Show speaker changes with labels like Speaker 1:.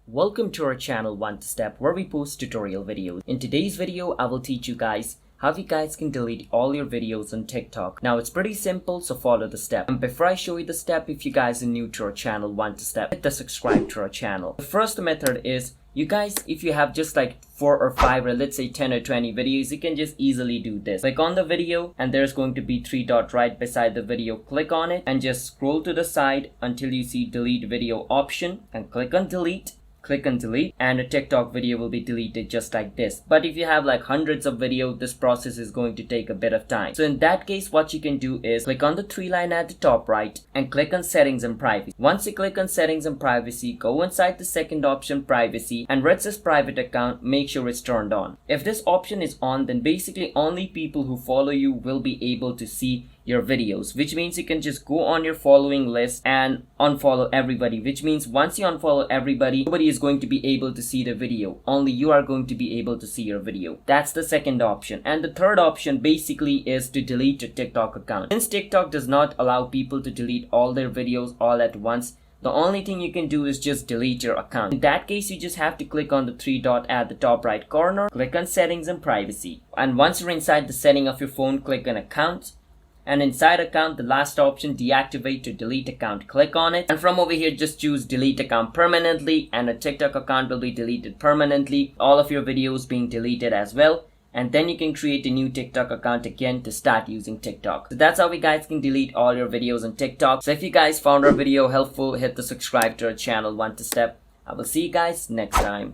Speaker 1: Welcome to our channel One Step, where we post tutorial videos. In today's video, I will teach you guys how you guys can delete all your videos on TikTok. Now it's pretty simple, so follow the step. And before I show you the step, if you guys are new to our channel One Step, hit the subscribe to our channel. The first method is, you guys, if you have just like 4 or 5 or let's say 10 or 20 videos, you can just easily do this. Click on the video and there's going to be 3 dots right beside the video. Click on it and just scroll to the side until you see delete video option and click on delete. Click on delete and a TikTok video will be deleted just like this. But if you have like hundreds of videos, this process is going to take a bit of time. So in that case, what you can do is click on the 3 line at the top right and click on settings and privacy. Once you click on settings and privacy, go inside the second option, privacy, and where it says private account, make sure it's turned on. If this option is on, then basically only people who follow you will be able to see your videos, which means you can just go on your following list and unfollow everybody, which means once you unfollow everybody, nobody is going to be able to see the video. Only you are going to be able to see your video. That's the second option. And the third option basically is to delete your TikTok account. Since TikTok does not allow people to delete all their videos all at once, the only thing you can do is just delete your account. In that case, you just have to click on the 3 dot at the top right corner, click on settings and privacy. And once you're inside the setting of your phone, click on accounts. And inside account, the last option, deactivate to delete account, click on it. And from over here, just choose delete account permanently, and a TikTok account will be deleted permanently. All of your videos being deleted as well. And then you can create a new TikTok account again to start using TikTok. So that's how you guys can delete all your videos on TikTok. So if you guys found our video helpful, hit the subscribe to our channel One Step. I will see you guys next time.